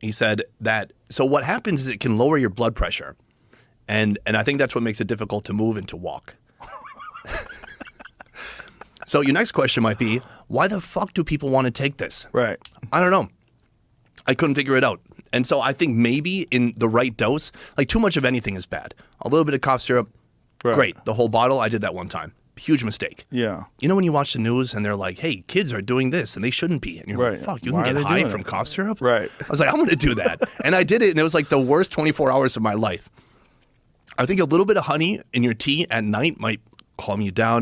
He said that, so what happens is it can lower your blood pressure. And I think that's what makes it difficult to move and to walk. So your next question might be, why the fuck do people want to take this? Right. I don't know. I couldn't figure it out. And so I think maybe in the right dose, like too much of anything is bad. A little bit of cough syrup, great. The whole bottle, I did that one time. Huge mistake. Yeah. You know when you watch the news and they're like, hey, kids are doing this and they shouldn't be. And you're like, fuck, you can get high from cough syrup? Right. I was like, I'm going to do that. And I did it, and it was like the worst 24 hours of my life. I think a little bit of honey in your tea at night might calm you down.